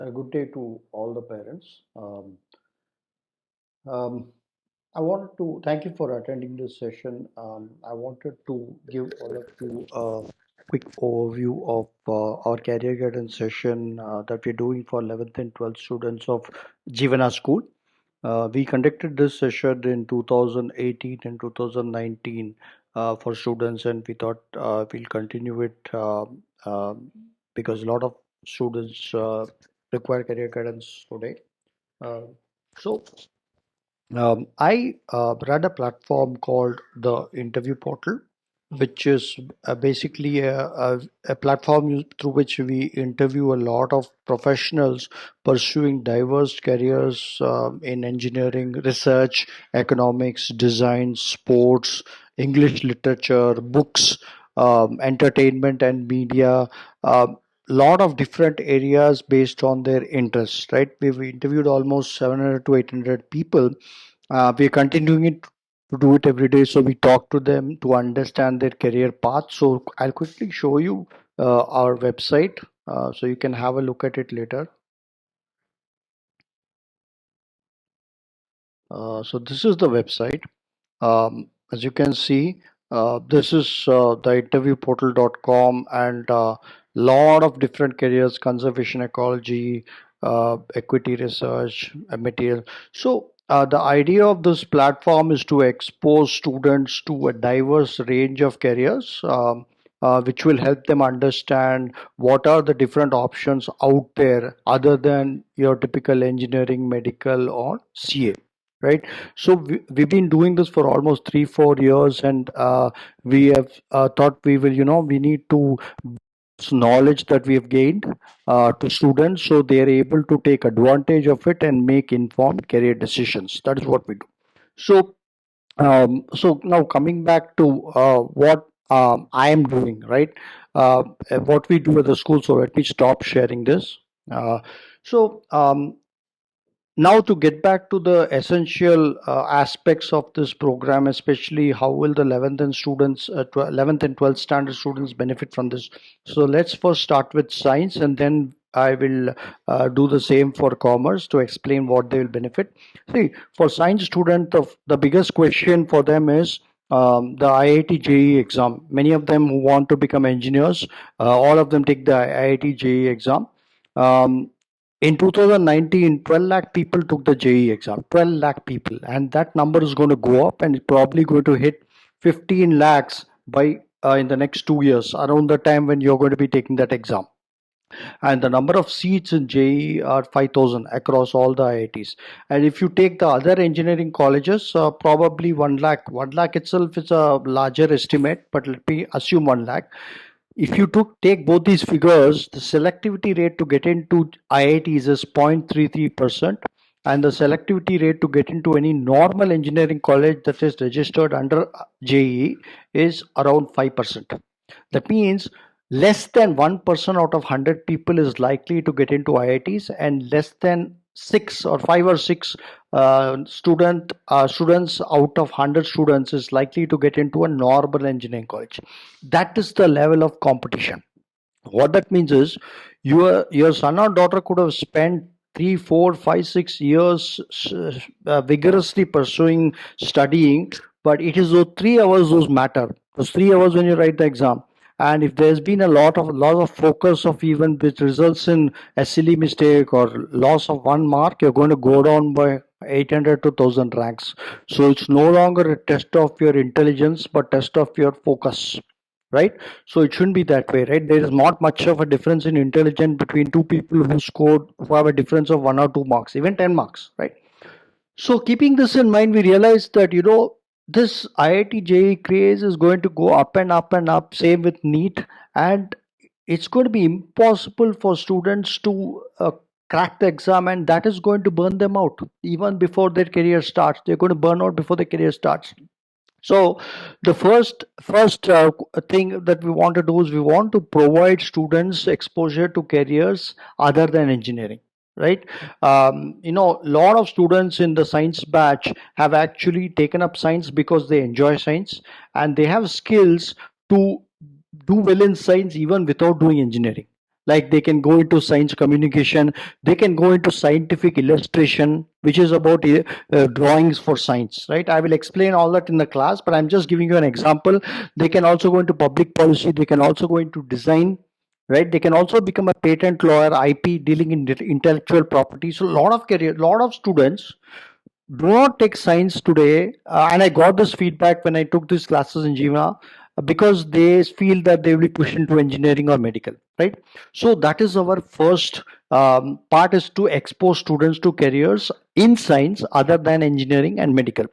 A good day to all the parents. Um, I wanted to thank you for attending this session. I wanted to give all of you a quick overview of our career guidance session that we're doing for 11th and 12th students of Jivana School. We conducted this session in 2018 and 2019 for students, and we thought we'll continue it because a lot of students require career guidance today. Uh, so I run a platform called the Interview Portal, which is basically a platform through which we interview a lot of professionals pursuing diverse careers in engineering, research, economics, design, sports, English literature, books, entertainment, and media. Lot of different areas based on their interests, right? We've interviewed almost 700 to 800 people. We're continuing it to do it every day. So we talk to them to understand their career path. So I'll quickly show you our website so you can have a look at it later. So this is the website. As you can see, this is the interviewportal.com and lot of different careers: conservation ecology, equity research, material. So the idea of this platform is to expose students to a diverse range of careers, which will help them understand what are the different options out there other than your typical engineering, medical, or CA, right? So we've been doing this for almost 3 4 years, and we have thought we will, we need to knowledge that we have gained to students so they are able to take advantage of it and make informed career decisions. That is what we do. So now coming back to what I am doing, right? What we do at the school. So let me stop sharing this. Uh, so now to get back to the essential aspects of this program, especially how will the 11th and 11th and 12th standard students benefit from this. So let's first start with science, and then I will do the same for commerce to explain what they will benefit. See, for science student, the biggest question for them is the IIT JEE exam. Many of them who want to become engineers, all of them take the IIT JEE exam. um, in 2019, 12 lakh people took the JEE exam. 12 lakh people. And that number is going to go up, and it's probably going to hit 15 lakhs by in the next 2 years, around the time when you're going to be taking that exam. And the number of seats in JEE are 5,000 across all the IITs. And if you take the other engineering colleges, probably 1 lakh. 1 lakh itself is a larger estimate, but let me assume 1 lakh. If you take both these figures, the selectivity rate to get into IITs is 0.33%, and the selectivity rate to get into any normal engineering college that is registered under JEE is around 5%. That means less than 1% out of 100 people is likely to get into IITs, and less than 5 or 6 students out of 100 students is likely to get into a normal engineering college. That is the level of competition. What that means is your son or daughter could have spent 3 4 5 6 years vigorously pursuing studying, but it is those 3 hours those matter. Those 3 hours when you write the exam. And if there's been a lot of focus of even which results in a silly mistake or loss of 1 mark, you're going to go down by 800 to 1000 ranks. So it's no longer a test of your intelligence but test of your focus, right? So it shouldn't be that way, right? There is not much of a difference in intelligence between two people who have a difference of 1 or 2 marks, even 10 marks, right? So keeping this in mind, we realized that this IIT JEE craze is going to go up and up and up. Same with NEET, and it's going to be impossible for students to crack the exam, and that is going to burn them out even before their career starts. They're going to burn out before their career starts. So the first thing that we want to do is we want to provide students exposure to careers other than engineering, right? A lot of students in the science batch have actually taken up science because they enjoy science, and they have skills to do well in science even without doing engineering. Like they can go into science communication, they can go into scientific illustration, which is about drawings for science, right? I will explain all that in the class, but I'm just giving you an example. They can also go into public policy, they can also go into design, right? They can also become a patent lawyer, IP, dealing in intellectual property. So a lot of career, lot of students do not take science today, and I got this feedback when I took these classes in Jiva, because they feel that they will be pushed into engineering or medical, right? So that is our first part, is to expose students to careers in science other than engineering and medical.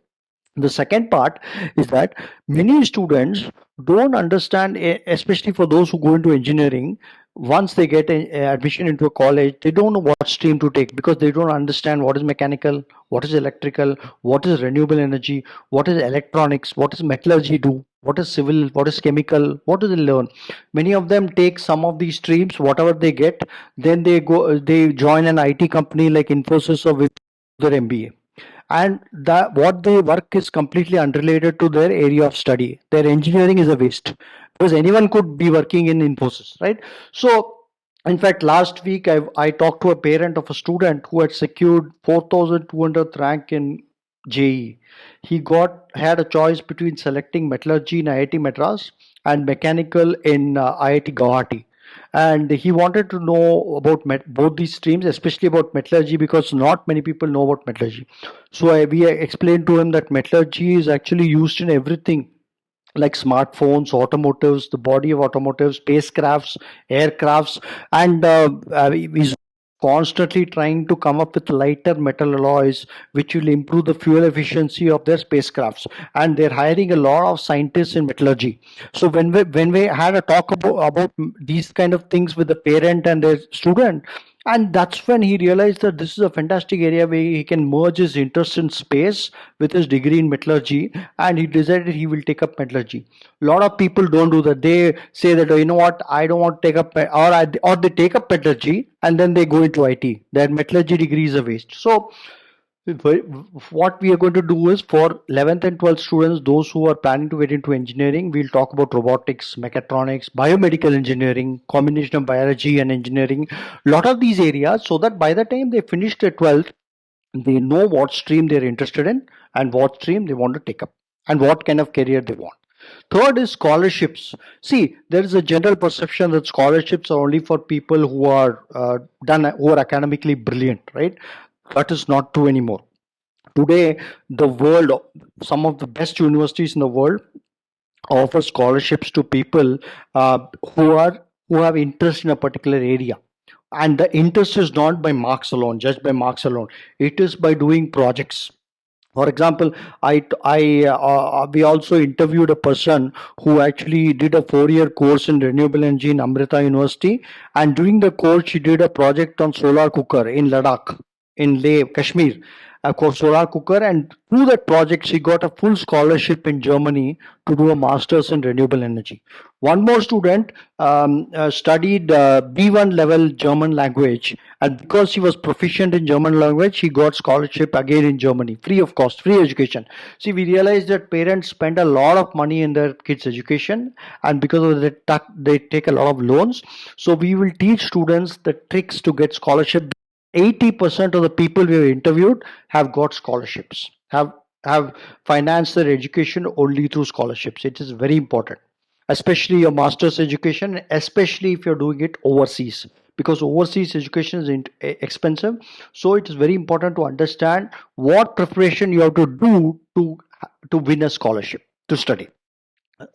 The second part is that many students don't understand, especially for those who go into engineering, once they get admission into a college, they don't know what stream to take, because they don't understand what is mechanical, what is electrical, what is renewable energy, what is electronics, what is metallurgy do, what is civil, what is chemical, what do they learn. Many of them take some of these streams, whatever they get, then they join an IT company like Infosys or with their MBA, and that what they work is completely unrelated to their area of study. Their engineering is a waste, because anyone could be working in Infosys, right? So in fact, last week I talked to a parent of a student who had secured 4,200th rank in JE. He had a choice between selecting metallurgy in IIT Madras and mechanical in IIT Guwahati, and he wanted to know about both these streams, especially about metallurgy, because not many people know about metallurgy. So we explained to him that metallurgy is actually used in everything, like smartphones, automotives, the body of automotives, spacecrafts, aircrafts, and he's constantly trying to come up with lighter metal alloys which will improve the fuel efficiency of their spacecrafts. And they're hiring a lot of scientists in metallurgy. So when we had a talk about these kind of things with the parent and their student, and that's when he realized that this is a fantastic area where he can merge his interest in space with his degree in metallurgy, and he decided he will take up metallurgy. A lot of people don't do that. They say that, "Oh, you know what, I don't want to take up," or they take up metallurgy and then they go into IT. Their metallurgy degree is a waste. So what we are going to do is, for 11th and 12th students, those who are planning to get into engineering, we'll talk about robotics, mechatronics, biomedical engineering, combination of biology and engineering, a lot of these areas, so that by the time they finish their 12th, they know what stream they're interested in and what stream they want to take up and what kind of career they want. Third is scholarships. See, there is a general perception that scholarships are only for people who are who are academically brilliant, right? That is not true anymore. Today, the world, some of the best universities in the world offer scholarships to people uh, who are who have interest in a particular area, and the interest is not by marks alone, just by marks alone. It is by doing projects. For example, we also interviewed a person who actually did a 4-year course in renewable energy in Amrita University, and during the course, she did a project on solar cooker in Ladakh, in Leh, Kashmir, a solar cooker, and through that project, she got a full scholarship in Germany to do a master's in renewable energy. One more student studied B1 level German language, and because she was proficient in German language, she got scholarship again in Germany, free of cost, free education. See, we realized that parents spend a lot of money in their kids' education, and because of that, they take a lot of loans. So we will teach students the tricks to get scholarship. 80% of the people we have interviewed have got scholarships, have financed their education only through scholarships. It is very important, especially your master's education, especially if you're doing it overseas, because overseas education is expensive. So it is very important to understand what preparation you have to do to win a scholarship to study.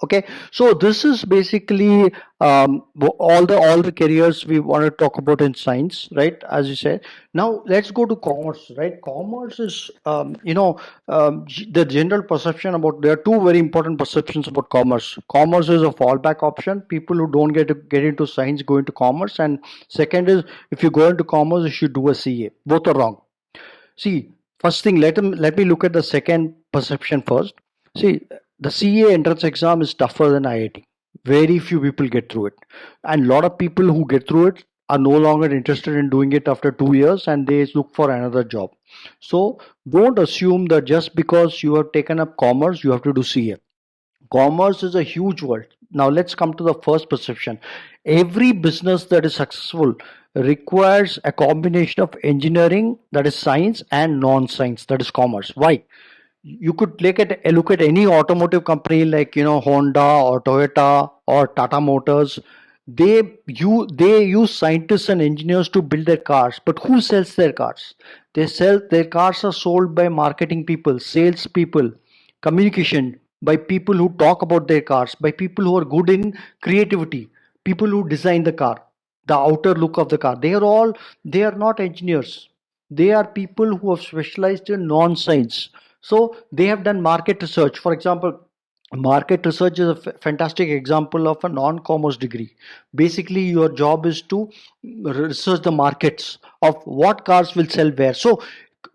Okay, so this is basically all the careers we want to talk about in science, right? As you said. Now let's go to commerce, right? Commerce is the general perception about, there are two very important perceptions about commerce. Commerce is a fallback option. People who don't get into science go into commerce, and second is, if you go into commerce, you should do a CA. Both are wrong. See, first thing, let me look at the second perception first. See, the CA entrance exam is tougher than IIT. Very few people get through it, and a lot of people who get through it are no longer interested in doing it after 2 years, and they look for another job. So don't assume that just because you have taken up commerce, you have to do CA. Commerce is a huge world. Now let's come to the first perception. Every business that is successful requires a combination of engineering, that is science, and non-science, that is commerce. Why? You could look at any automotive company like Honda or Toyota or Tata Motors. They use scientists and engineers to build their cars, but who sells their cars? Their cars are sold by marketing people, sales people, communication, by people who talk about their cars, by people who are good in creativity, people who design the car, the outer look of the car. They are not engineers. They are people who have specialized in non-science. So they have done market research. For example, market research is a fantastic example of a non-commerce degree. Basically, your job is to research the markets of what cars will sell where. So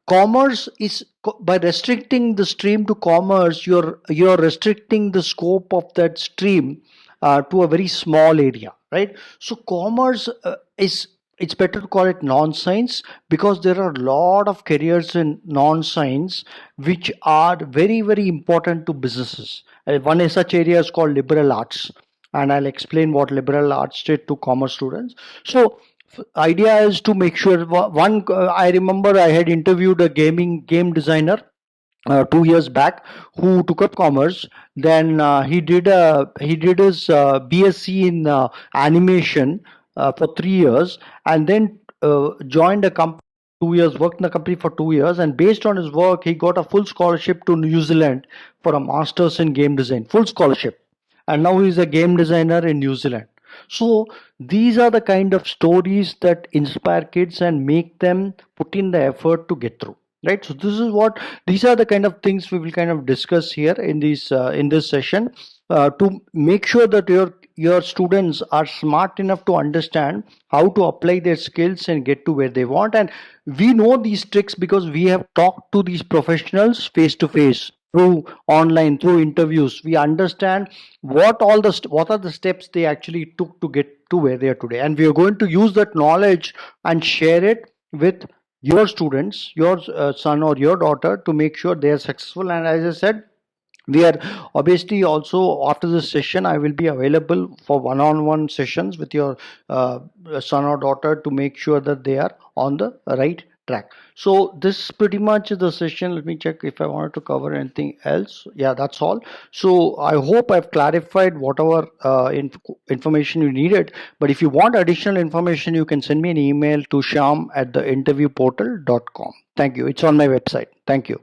commerce is, by restricting the stream to commerce, you're restricting the scope of that stream to a very small area, right? So commerce is, it's better to call it non-science, because there are a lot of careers in non-science which are very, very important to businesses. One is such area is called liberal arts, and I'll explain what liberal arts did to commerce students. So idea is to make sure one, I remember I had interviewed a game designer 2 years back, who took up commerce. Then he did his BSc in animation for 3 years, and then joined a company. 2 years, worked in the company for 2 years, and based on his work, he got a full scholarship to New Zealand for a master's in game design, full scholarship, and now he's a game designer in New Zealand. So these are the kind of stories that inspire kids and make them put in the effort to get through. Right. So these are the kind of things we will kind of discuss here in this session, to make sure that your students are smart enough to understand how to apply their skills and get to where they want. And we know these tricks because we have talked to these professionals face to face, through online, through interviews. We understand what are the steps they actually took to get to where they are today, and we are going to use that knowledge and share it with your students, your son or your daughter, to make sure they are successful. And as I said, we are obviously also, after this session, I will be available for one-on-one sessions with your son or daughter, to make sure that they are on the right track. So this pretty much is the session. Let me check if I wanted to cover anything else. Yeah, that's all. So I hope I've clarified whatever information you needed. But if you want additional information, you can send me an email to sham@theinterviewportal.com. Thank you. It's on my website. Thank you.